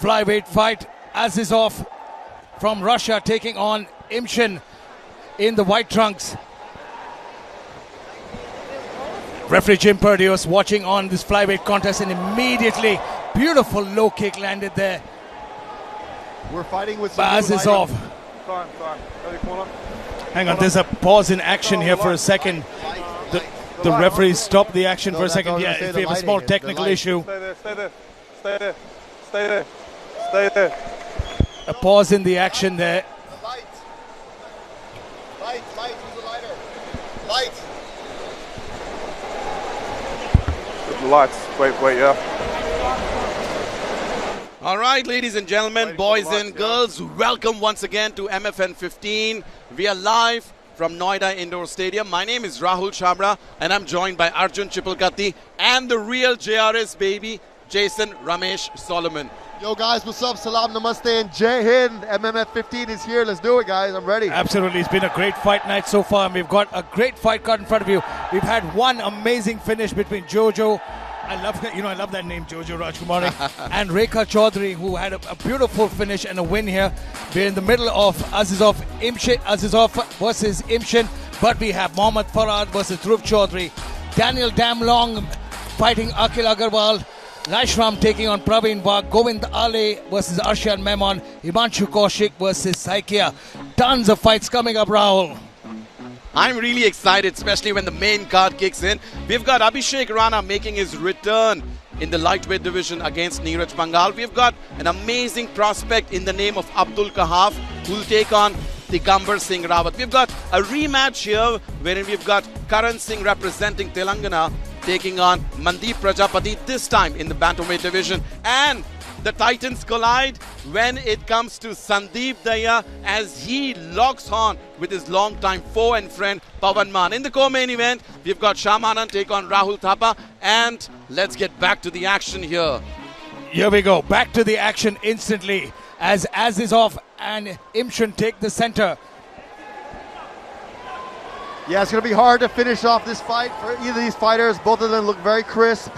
flyweight fight. Azizov from Russia taking on Imchen in the white trunks. Referee Jim Perdios watching on this flyweight contest, and immediately beautiful low kick landed there. We're fighting with Azizov. Hang on, there's a pause in action here for a second. The referee stopped the action for a second. Yeah, we have a small technical issue. Stay there. A pause in the action there. Light, use a lighter. Light. Lights, wait, yeah. All right, ladies and gentlemen, boys and girls, welcome once again to MFN 15. We are live from Noida Indoor Stadium. My name is Rahul Chabra, and I'm joined by Arjun Chipalkatti and the real JRS baby, Jason Ramesh Solomon. Yo guys, what's up? Salam, namaste, and Jai Hind. MMF 15 is here. Let's do it, guys. I'm ready. Absolutely. It's been a great fight night so far, and we've got a great fight card in front of you. We've had one amazing finish between Jojo, I love that name, Jojo Rajkumari, and Rekha Chaudhary, who had a beautiful finish and a win here. We're in the middle of Azizov versus Imchen, but we have Mohammad Farad versus Dhruv Chaudhary, Daniel Damlong fighting Akhil Agarwal, Lashram taking on Praveen Wagh, Govind Ale versus Arshan Memon, Himanshu Kaushik versus Saikia. Tons of fights coming up, Rahul. I'm really excited, especially when the main card kicks in. We've got Abhishek Rana making his return in the lightweight division against Neeraj Pangal. We've got an amazing prospect in the name of Abdul Kahaf, who will take on Digambar Singh Rawat. We've got a rematch here wherein we've got Karan Singh representing Telangana taking on Mandeep Prajapati, this time in the bantamweight division. And the Titans collide when it comes to Sandeep Daya as he locks on with his longtime foe and friend Pawan Man. In the co-main event, we've got Sham Anand take on Rahul Thapa, and let's get back to the action here. Here we go, back to the action instantly as Azizov and Imchen take the center. Yeah, it's going to be hard to finish off this fight for either of these fighters. Both of them look very crisp.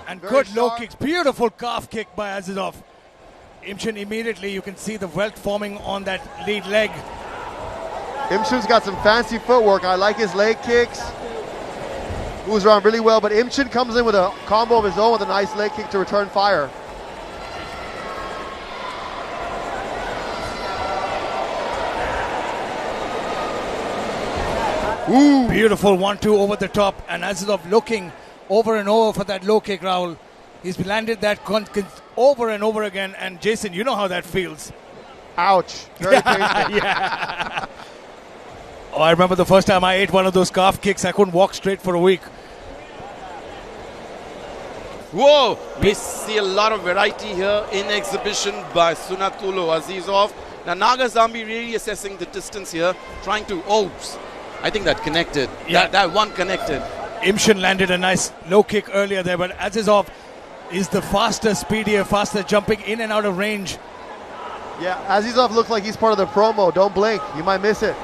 And good low kicks, beautiful calf kick by Azizov. Imchen immediately, you can see the welt forming on that lead leg. Imchen's got some fancy footwork. I like his leg kicks. Moves around really well, but Imchen comes in with a combo of his own with a nice leg kick to return fire. Ooh. Beautiful 1-2 over the top, and Azizov looking over and over for that low kick, Rahul. He's landed that over and over again, and Jason, you know how that feels. Ouch. Very painful. Yeah. Oh, I remember the first time I ate one of those calf kicks, I couldn't walk straight for a week. Whoa! We see a lot of variety here in exhibition by Sunatullo Azizov. Now Naga Zambi really assessing the distance here, trying to, I think that connected. Yeah. That one connected. Imchen landed a nice low kick earlier there, but Azizov is the faster jumping in and out of range. Yeah, Azizov looks like he's part of the promo. Don't blink, you might miss it.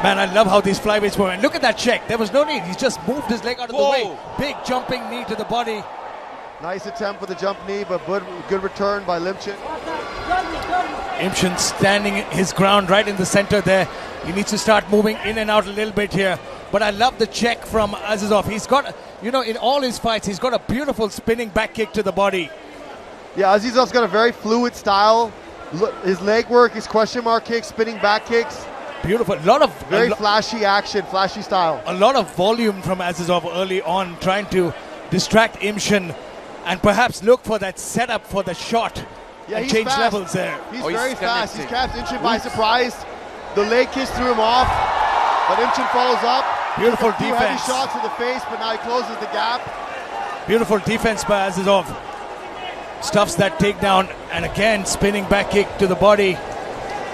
Man, I love how these flyweights were. And look at that check. There was no need. He's just moved his leg out of the way. Big jumping knee to the body. Nice attempt with the jump knee, but good return by Imchen. Imchen standing his ground right in the center there. He needs to start moving in and out a little bit here. But I love the check from Azizov. He's got, in all his fights, he's got a beautiful spinning back kick to the body. Yeah, Azizov's got a very fluid style. His leg work, his question mark kicks, spinning back kicks. Beautiful. Very flashy action, flashy style. A lot of volume from Azizov early on, trying to distract Imchen and perhaps look for that setup for the shot. Yeah, and change fast. Levels there. He's very fast. He's kept Imchen by surprise. The leg kiss threw him off, but Imchen follows up. Beautiful Two defense. heavy shots to the face, but now he closes the gap. Beautiful defense by Azizov. Stuffs that takedown, and again spinning back kick to the body.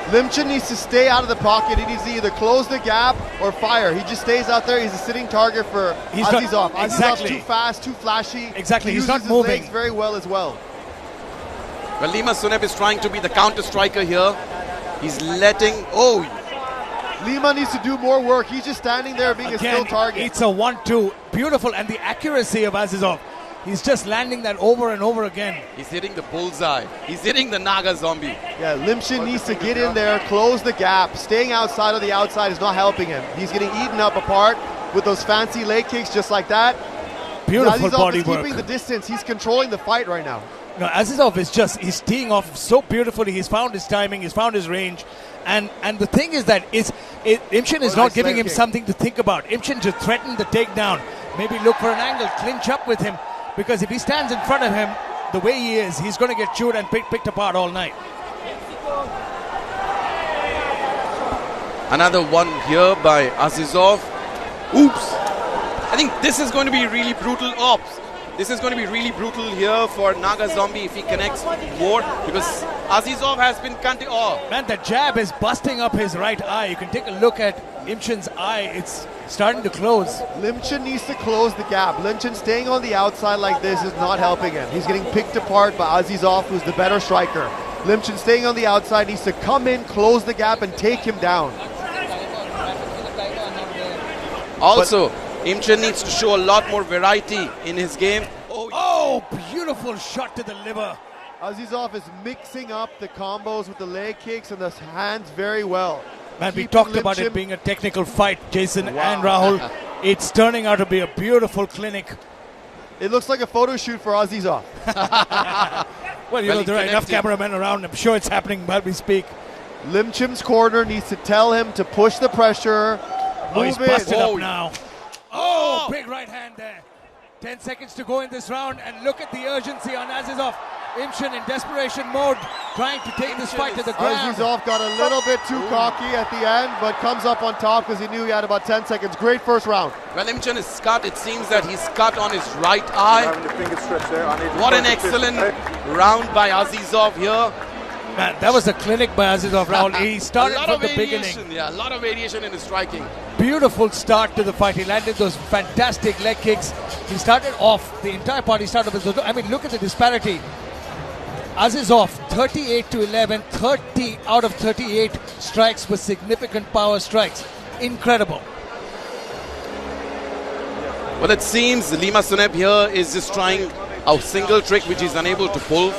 Imchen needs to stay out of the pocket. He needs to either close the gap or fire. He just stays out there. He's a sitting target for Azizov. Azizov's too fast, too flashy. Exactly, he's not his moving. Legs very well as well. Well, Limansunep is trying to be the counter striker here. He's letting, Lima needs to do more work. He's just standing there being a still target. It's a 1-2. Beautiful, and the accuracy of Azizov. He's just landing that over and over again. He's hitting the bullseye. He's hitting the Naga zombie. Yeah, Imchen needs to get in there, close the gap. Staying outside of the outside is not helping him. He's getting eaten up apart with those fancy leg kicks just like that. Beautiful Azizov body is work. keeping the distance. He's controlling the fight right now. No, Azizov is he's teeing off so beautifully. He's found his timing, he's found his range. And the thing is that Imchen is not giving him something to think about. Imchen to threaten the takedown. Maybe look for an angle, clinch up with him. Because if he stands in front of him the way he is, he's going to get chewed and picked apart all night. Another one here by Azizov. Oops. I think this is going to be really brutal. This is going to be really brutal here for Naga Zombie if he connects more, because Azizov has been Man, the jab is busting up his right eye. You can take a look at Imchen's eye. It's starting to close. Imchen needs to close the gap. Imchen staying on the outside like this is not helping him. He's getting picked apart by Azizov, who's the better striker. Imchen staying on the outside needs to come in, close the gap, and take him down. Also, Imchen needs to show a lot more variety in his game. Oh, beautiful shot to the liver. Azizov is mixing up the combos with the leg kicks and the hands very well. Man, we talked about it being a technical fight, Jason and Rahul. It's turning out to be a beautiful clinic. It looks like a photo shoot for Azizov. Well, there are enough cameramen around. I'm sure it's happening while we speak. Imchen's corner needs to tell him to push the pressure. He's busted up now. Oh, big right hand there. 10 seconds to go in this round, and look at the urgency on Azizov. Imchen in desperation mode, trying to take this fight to the ground. Azizov got a little bit too cocky at the end, but comes up on top because he knew he had about 10 seconds. Great first round. Well, Imchen is cut. It seems that he's cut on his right eye. What an excellent round by Azizov here. Man, that was a clinic by Azizov, Rahul. He started from the beginning. Yeah, a lot of variation in his striking. Beautiful start to the fight. He landed those fantastic leg kicks. He started off, the entire party started with, I mean, look at the disparity. Azizov, 38-11, 30 out of 38 strikes with significant power strikes. Incredible. Well, it seems Limansunep here is just trying a single trick which he's unable to pull.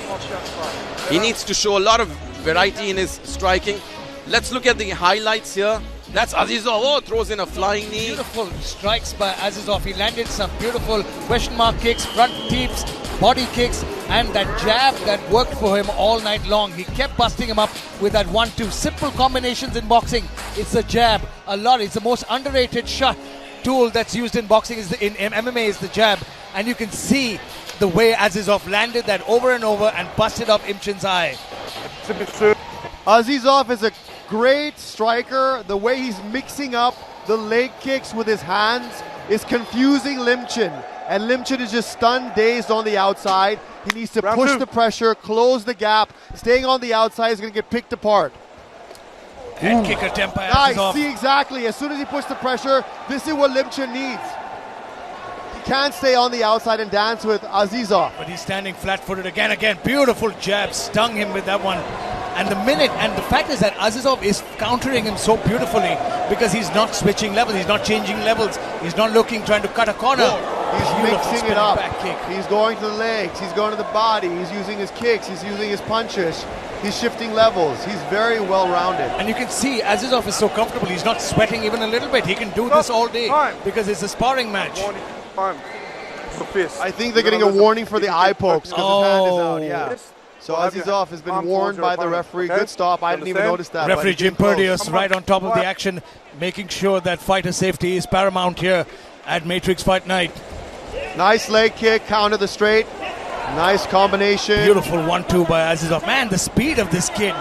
He needs to show a lot of variety in his striking. Let's look at the highlights here. That's Azizov. Oh, throws in a flying knee. Beautiful strikes by Azizov. He landed some beautiful question mark kicks, front teeps, body kicks, and that jab that worked for him all night long. He kept busting him up with that 1-2. Simple combinations in boxing. It's a jab. It's the most underrated shot tool that's used in boxing. In MMA is the jab. And you can see the way Azizov landed that over and over and busted up Imchen's eye. Azizov is a great striker. The way he's mixing up the leg kicks with his hands is confusing Imchen. And Imchen is just stunned, dazed on the outside. He needs to push the pressure, close the gap. Staying on the outside is going to get picked apart. Head kick attempt by Nice, Azizov. see exactly. As soon as he pushed the pressure, this is what Imchen needs. He can't stay on the outside and dance with Azizov. But he's standing flat-footed again. Beautiful jab, stung him with that one. And the fact is that Azizov is countering him so beautifully because he's not switching levels, he's not changing levels, he's not trying to cut a corner. He's mixing it up. He's going to the legs, he's going to the body, he's using his kicks, he's using his punches, he's shifting levels. He's very well-rounded. And you can see Azizov is so comfortable, he's not sweating even a little bit. He can do this all day because it's a sparring match. I think they're getting a warning for the eye pokes because his hand is out. Yeah. So Azizov has been warned by the referee. Good stop. I didn't even notice that. Referee Jim Perdius right on top of the action, making sure that fighter safety is paramount here at Matrix Fight Night. Nice leg kick, counter the straight. Nice combination. Beautiful 1-2 by Azizov. Man, the speed of this kid.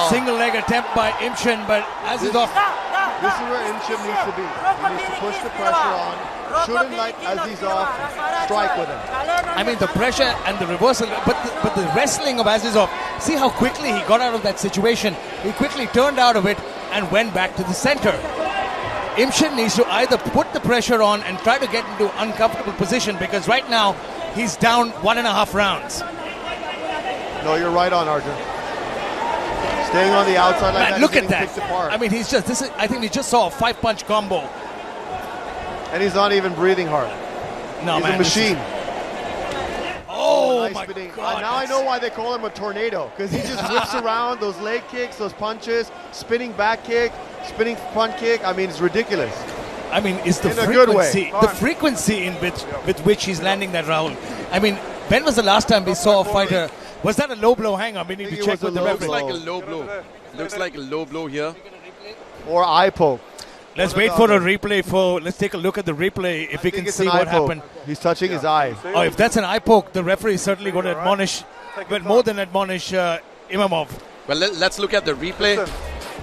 Single leg attempt by Imchen, but Azizov. This is where Imchen needs to be. He needs to push the pressure on. Shouldn't let Azizov strike with him. I mean, the pressure and the reversal, but the wrestling of Azizov. See how quickly he got out of that situation. He quickly turned out of it and went back to the center. Imchen needs to either put the pressure on and try to get into an uncomfortable position because right now he's down 1.5 rounds. No, you're right on, Arjun. Staying on the outside like that. Look at that. I mean, I think he just saw a 5-punch combo. And he's not even breathing hard. No, He's man, a this machine. Oh, Nice my spinning. God. Now I know why they call him a tornado, because he just whips around those leg kicks, those punches, spinning back kick, spinning front kick. I mean, it's ridiculous. I mean, it's the In a good way. frequency, the frequency in with which he's landing that round. I mean, when was the last time we saw a fighter? Was that a low blow? Hang on, we need I to think it check was with a the low referee. Looks like a low blow. Looks like a low blow here. Or eye poke. Let's One or wait the for a other. replay. Let's take a look at the replay if we I think can it's see an eye what poke. happened. He's touching his eye. Oh, if that's an eye poke, the referee is certainly going to admonish, but more than admonish Imamov. Well, let's look at the replay. Listen,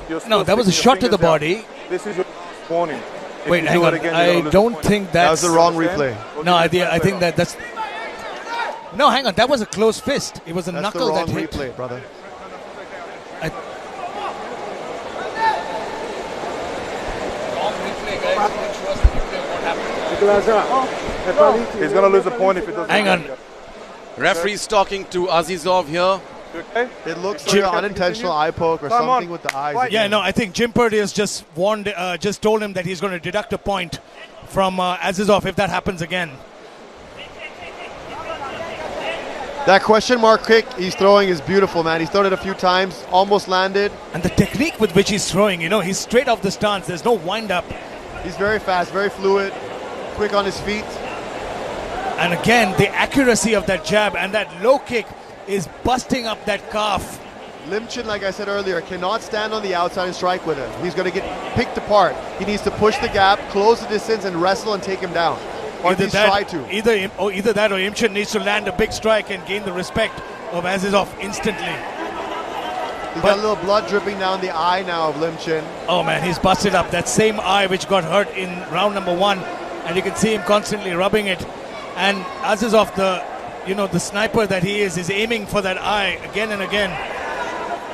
you're No, still that was a sticking shot to your the fingers body. down. This is your warning. If Wait, you hang do it on. again, I you're gonna lose don't the point. think That was that's. the wrong Understand? replay. What No, do you I think say? that's. No, hang on. That was a close fist. It was a That's knuckle the wrong that hit. replay, brother. He's going to lose a point if it doesn't. Hang on. Referee's talking to Azizov here. You okay? It looks like an unintentional eye poke or Come on. something with the eyes. Fight. Yeah, no, I think Jim Purdy has just warned, just told him that he's going to deduct a point from Azizov if that happens again. That question mark kick he's throwing is beautiful, man. He's thrown it a few times, almost landed. And the technique with which he's throwing, he's straight off the stance. There's no wind up. He's very fast, very fluid, quick on his feet. And again, the accuracy of that jab and that low kick is busting up that calf. Imchen, like I said earlier, cannot stand on the outside and strike with him. He's going to get picked apart. He needs to push the gap, close the distance, and wrestle and take him down. Or at least try to. Either that or Imchen needs to land a big strike and gain the respect of Azizov instantly. He's got a little blood dripping down the eye now of Imchen. Oh man, he's busted up that same eye which got hurt in round number 1, and you can see him constantly rubbing it. And Azizov, the sniper that he is aiming for that eye again and again.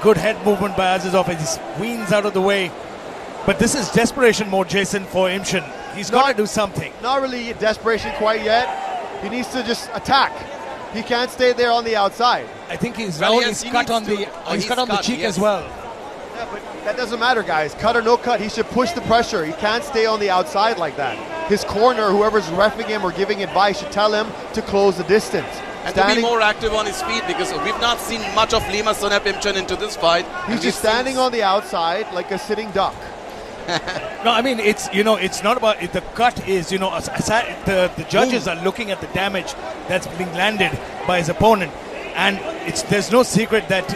Good head movement by Azizov as he weans out of the way. But this is desperation mode, Jason, for Imchen. He's got to do something. Not really desperation quite yet. He needs to just attack. He can't stay there on the outside. I think he's Well, round. yes, He's he cut needs on to- the. oh, He's he's cut on the cut, cheek yes. as well. Yeah, but that doesn't matter, guys. Cut or no cut, he should push the pressure. He can't stay on the outside like that. His corner, whoever's reffing him or giving advice, should tell him to close the distance. And to be more active on his feet, because we've not seen much of Limansunep Imchen into this fight. He's just standing on the outside like a sitting duck. No, I mean it's not about it. The cut is the judges are looking at the damage that's being landed by his opponent, and there's no secret that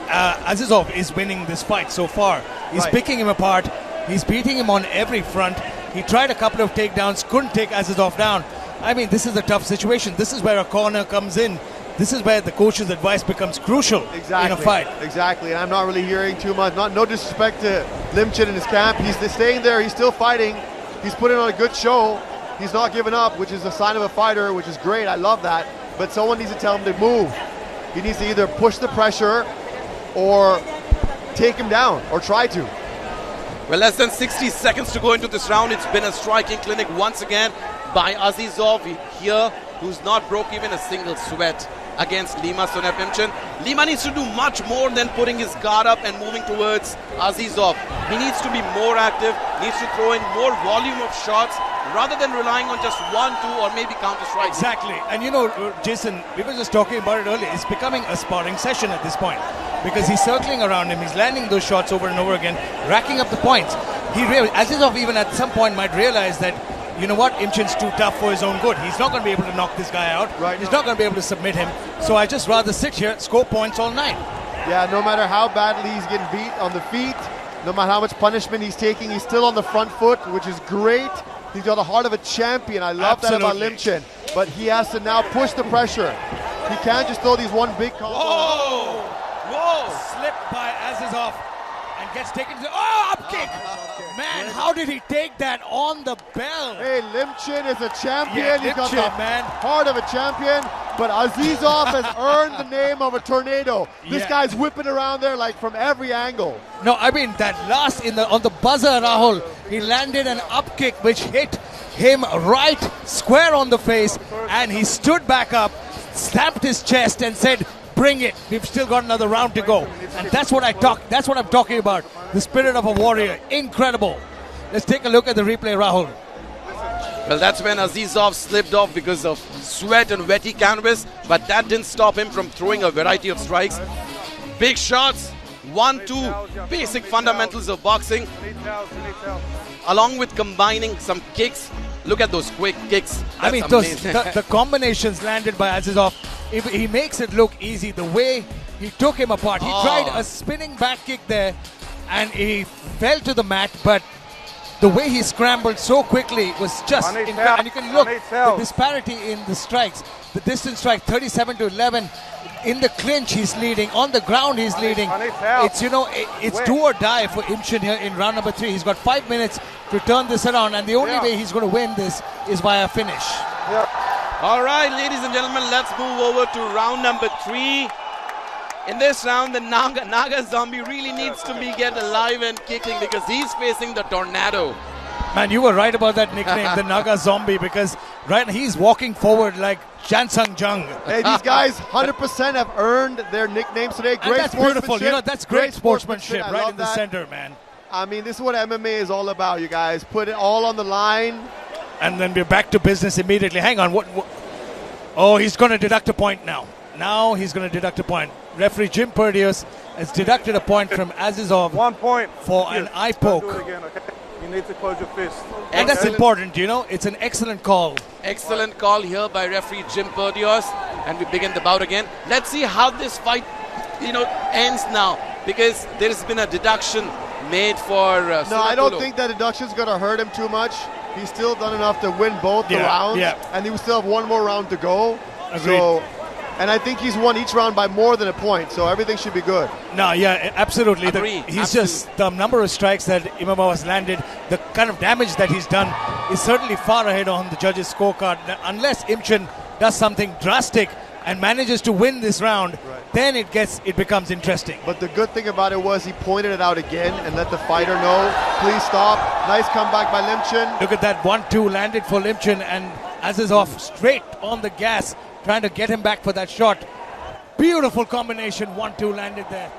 Azizov is winning this fight so far. He's Right. picking him apart. He's beating him on every front. He tried a couple of takedowns, couldn't take Azizov down. I mean, this is a tough situation. This is where a corner comes in. This is where the coach's advice becomes crucial Exactly. in a fight. Exactly. And I'm not really hearing too much. No disrespect to Imchen in his camp. He's staying there. He's still fighting. He's putting on a good show. He's not giving up, which is a sign of a fighter, which is great. I love that. But someone needs to tell him to move. He needs to either push the pressure or take him down or try to. Well, less than 60 seconds to go into this round. It's been a striking clinic once again by Azizov here, who's not broke even a single sweat against Limansunep Imchen. Lima needs to do much more than putting his guard up and moving towards Azizov. He needs to be more active, needs to throw in more volume of shots rather than relying on just 1, 2 or maybe counter strikes. Exactly. And Jason, we were just talking about it earlier. It's becoming a sparring session at this point because he's circling around him. He's landing those shots over and over again, racking up the points. Azizov even at some point might realize that, you know what, Imchen's too tough for his own good. He's not going to be able to knock this guy out. Right. He's not going to be able to submit him. So I just rather sit here, score points all night. Yeah, no matter how badly he's getting beat on the feet, no matter how much punishment he's taking, he's still on the front foot, which is great. He's got the heart of a champion. I love that about Absolutely. Imchen. But he has to now push the pressure. He can't just throw these one big combos. Whoa! Slipped by Azizov and gets taken to... Oh, up kick! Man, how did he take that on the bell? Hey, Imchen is a champion. Yeah, He's got Imchen, the man. heart of a champion. But Azizov has earned the name of a tornado. This Yeah. guy's whipping around there like from every angle. No, I mean that last on the buzzer, Rahul, he landed an up kick which hit him right square on the face, and he stood back up, stamped his chest, and said, "Bring it! We've still got another round to go." And that's what I'm talking about. The spirit of a warrior, incredible. Let's take a look at the replay, Rahul. Well, that's when Azizov slipped off because of sweat and wetty canvas, but that didn't stop him from throwing a variety of strikes. Big shots, 1-2, basic fundamentals of boxing, along with combining some kicks. Look at those quick kicks. I mean, the combinations landed by Azizov, he makes it look easy. The way he took him apart. He tried a spinning back kick there and he fell to the mat, but the way he scrambled so quickly was just incredible. And you can look the disparity in the strikes. The distance strike 37-11. In the clinch he's leading. On the ground he's leading. It's, you know, it's do or die for Imchen here in round number 3. He's got 5 minutes to turn this around, and the only way he's going to win this is via finish. All right, ladies and gentlemen, let's move over to round number 3. In this round, the Naga Zombie really needs to get alive and kicking because he's facing the Tornado. Man, you were right about that nickname, the Naga Zombie, because right now he's walking forward like Jansang Jung. Hey, these guys 100% have earned their nicknames today. Great, and that's beautiful. You know, that's great sportsmanship right in the center, man. I mean, this is what MMA is all about, you guys. Put it all on the line. And then we're back to business immediately. Hang on. What? Oh, he's going to deduct a point now. Now he's going to deduct a point. Referee Jim Perdius has deducted a point from Azizov 1 point for an eye poke. Do it again, okay? You need to close your fist. And that's important, you know. It's an excellent call. Excellent call here by referee Jim Perdius. And we begin the bout again. Let's see how this fight, you know, ends now. Because there has been a deduction made for No, Sunatullo. I don't think that deduction's going to hurt him too much. He's still done enough to win both the rounds. And he will still have one more round to go. Agreed. So, and I think he's won each round by more than a point, so everything should be good. No, yeah, absolutely. He's just the number of strikes that Imamov has landed, the kind of damage that he's done is certainly far ahead on the judges' scorecard. Unless Imchen does something drastic and manages to win this round, then it becomes interesting. But the good thing about it was he pointed it out again and let the fighter know, please stop. Nice comeback by Limchen. Look at that 1-2 landed for Limchen, and Azizov straight on the gas, trying to get him back for that shot. Beautiful combination, 1-2 landed there.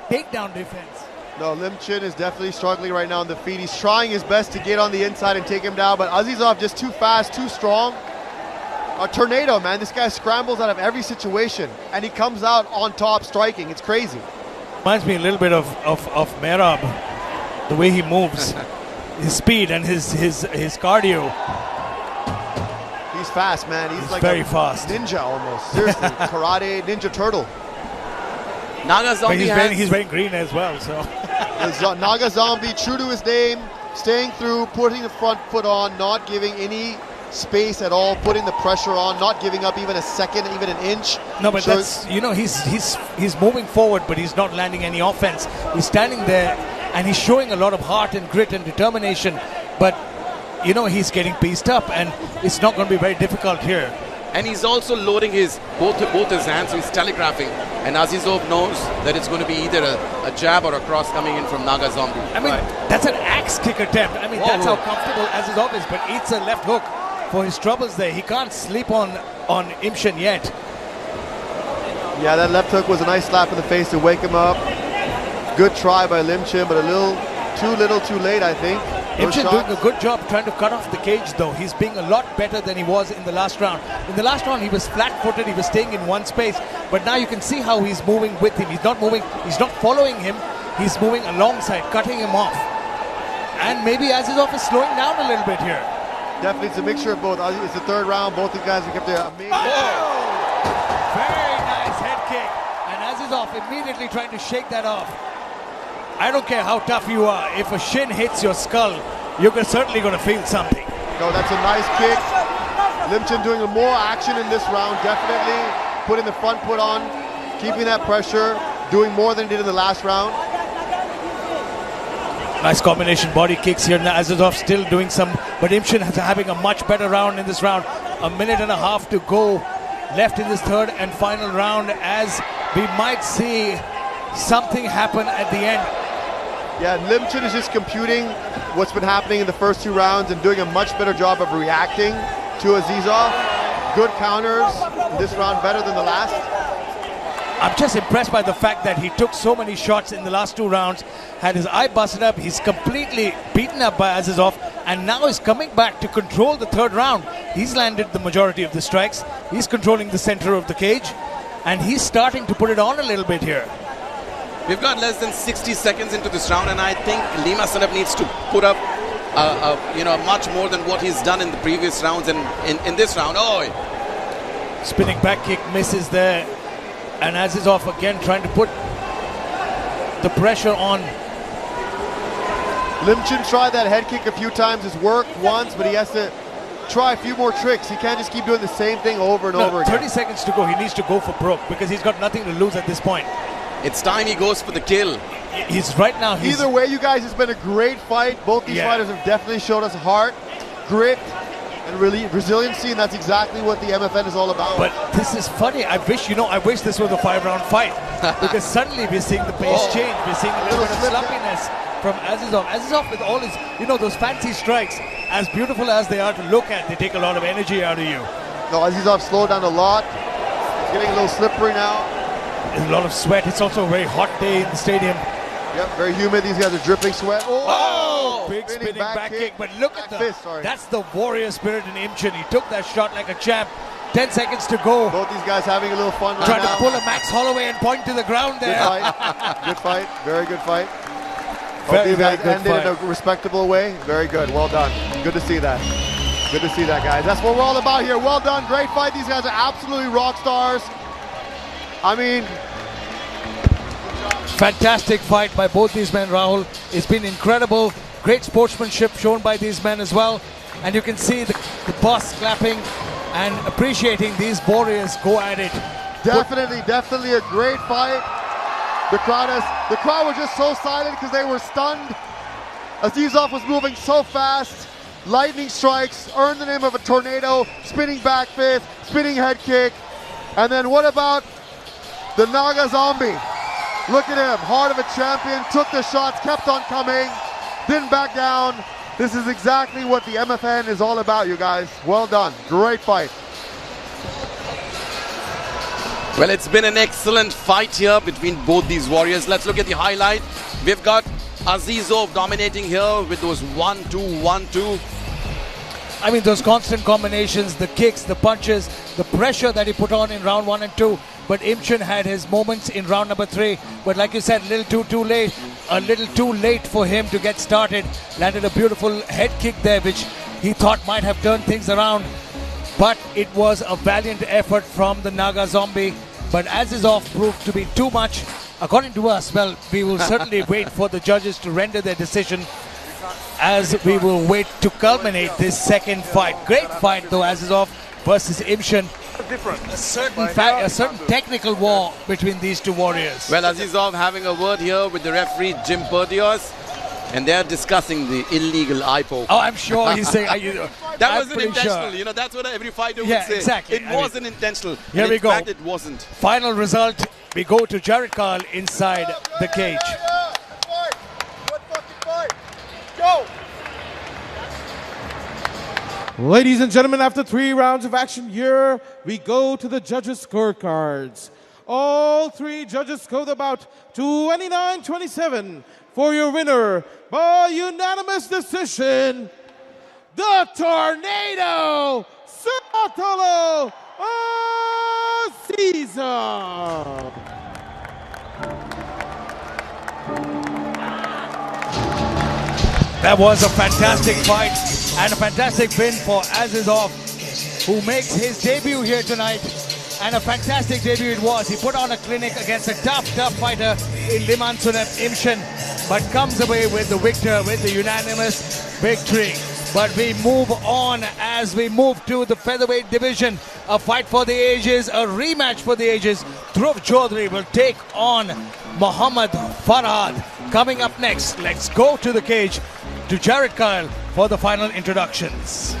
Takedown defense. No, Limchen is definitely struggling right now on the feet. He's trying his best to get on the inside and take him down, but Azizov just too fast, too strong. A tornado, man. This guy scrambles out of every situation, and he comes out on top striking. It's crazy. Reminds me a little bit of Merab, the way he moves, his speed and his cardio. He's fast, man. He's like very a fast. Ninja almost. Seriously, karate, ninja turtle. Naga Zombie he's wearing green as well, so. Naga Zombie, true to his name, staying through, putting the front foot on, not giving any space at all, putting the pressure on, not giving up even a second, even an inch. No, but that's, you know, he's moving forward, but he's not landing any offense. He's standing there, and he's showing a lot of heart and grit and determination, but you know, he's getting pieced up, and it's not going to be very difficult here. And he's also loading both his hands, so he's telegraphing. And Azizov knows that it's going to be either a jab or a cross coming in from Naga Zombie. I mean, that's an axe kick attempt. I mean, that's how comfortable Azizov is, but eats a left hook for his troubles there. He can't sleep on Imchen yet. Yeah, that left hook was a nice slap in the face to wake him up. Good try by Limchen, but a little too late, I think. Imchen doing a good job trying to cut off the cage, though. He's being a lot better than he was in the last round. In the last round, he was flat-footed. He was staying in one space. But now you can see how he's moving with him. He's not moving. He's not following him. He's moving alongside, cutting him off. And maybe Azizov is slowing down a little bit here. Definitely, it's a mixture of both. It's the third round. Both the guys have kept their amazing. Very nice head kick. And Azizov immediately trying to shake that off. I don't care how tough you are. If a shin hits your skull, you're certainly going to feel something. No, that's a nice kick. Limchen doing more action in this round, definitely. Putting the front foot on, keeping that pressure, doing more than he did in the last round. Nice combination body kicks here. Azizov still doing some, but Imchen is having a much better round in this round. A minute and a half to go left in this third and final round, as we might see something happen at the end. Yeah, Limchen is just computing what's been happening in the first two rounds and doing a much better job of reacting to Azizov. Good counters in this round, better than the last. I'm just impressed by the fact that he took so many shots in the last 2 rounds, had his eye busted up, he's completely beaten up by Azizov, and now is coming back to control the 3rd round. He's landed the majority of the strikes, he's controlling the center of the cage, and he's starting to put it on a little bit here. We've got less than 60 seconds into this round, and I think Limansunep needs to put up much more than what he's done in the previous rounds and in this round. Oh! Spinning back kick misses there. And Azizov again trying to put the pressure on. Imchen tried that head kick a few times. It's worked once, but he has to try a few more tricks. He can't just keep doing the same thing over and over again. 30 seconds to go. He needs to go for broke because he's got nothing to lose at this point. It's time he goes for the kill. He's right now. Either way, you guys, it's been a great fight. Both these fighters have definitely showed us heart, grit, and really resiliency, and that's exactly what the MFN is all about. But this is funny. I wish this was a 5-round fight because suddenly we're seeing the pace change. We're seeing a little bit of sloppiness from Azizov. Azizov with all his, those fancy strikes, as beautiful as they are to look at, they take a lot of energy out of you. No, Azizov slowed down a lot. He's getting a little slippery now. There's a lot of sweat. It's also a very hot day in the stadium. Yep, very humid. These guys are dripping sweat. Oh, big spinning back kick. But look at that's the warrior spirit in Imchen. He took that shot like a champ. 10 seconds to go. Both these guys having a little fun right Trying now. to pull a Max Holloway and point to the ground there. Good fight. Good fight. Very good fight. Very, very good ended fight. in a respectable way. Very good. Well done. Good to see that. Good to see that, guys. That's what we're all about here. Well done. Great fight. These guys are absolutely rock stars. I mean, fantastic fight by both these men, Rahul. It's been incredible. Great sportsmanship shown by these men as well. And you can see the boss clapping and appreciating these warriors go at it. Definitely a great fight. The crowd was just so silent because they were stunned. Azizov was moving so fast. Lightning strikes, earned the name of a tornado, spinning back fist, spinning head kick. And then what about the Naga Zombie? Look at him, heart of a champion, took the shots, kept on coming, didn't back down. This is exactly what the MFN is all about, you guys. Well done, great fight. Well, it's been an excellent fight here between both these warriors. Let's look at the highlight. We've got Azizov dominating here with those 1-2, 1-2. I mean, those constant combinations, the kicks, the punches, the pressure that he put on in round 1 and 2. But Imchen had his moments in round number 3. But like you said, a little too late for him to get started. Landed a beautiful head kick there, which he thought might have turned things around. But it was a valiant effort from the Naga Zombie. But Azizov proved to be too much. According to us, well, we will certainly wait for the judges to render their decision as we will wait to culminate this second fight. Great fight though, Azizov versus Imchen. A certain technical war between these two warriors. Well, Azizov having a word here with the referee Jim Perdios, and they're discussing the illegal eye poke. Oh, I'm sure he's saying... that wasn't intentional. Sure. That's what every fighter would say. Exactly. It wasn't intentional. Here we go. In fact, it wasn't. Final result, we go to Jared Carl inside the cage. Good fucking fight. Go! Ladies and gentlemen, after 3 rounds of action here, we go to the judges' scorecards. All 3 judges scored about 29-27 for your winner by unanimous decision, the Tornado, Sunatullo Azizov. That was a fantastic fight and a fantastic win for Azizov, who makes his debut here tonight. And a fantastic debut it was. He put on a clinic against a tough fighter in Limansunep Imchen, but comes away with the victor with the unanimous victory. But we move on as we move to the featherweight division. A fight for the ages, a rematch for the ages. Dhruv Chaudhary will take on Muhammad Farhad. Coming up next, let's go to the cage to Jared Kyle for the final introductions.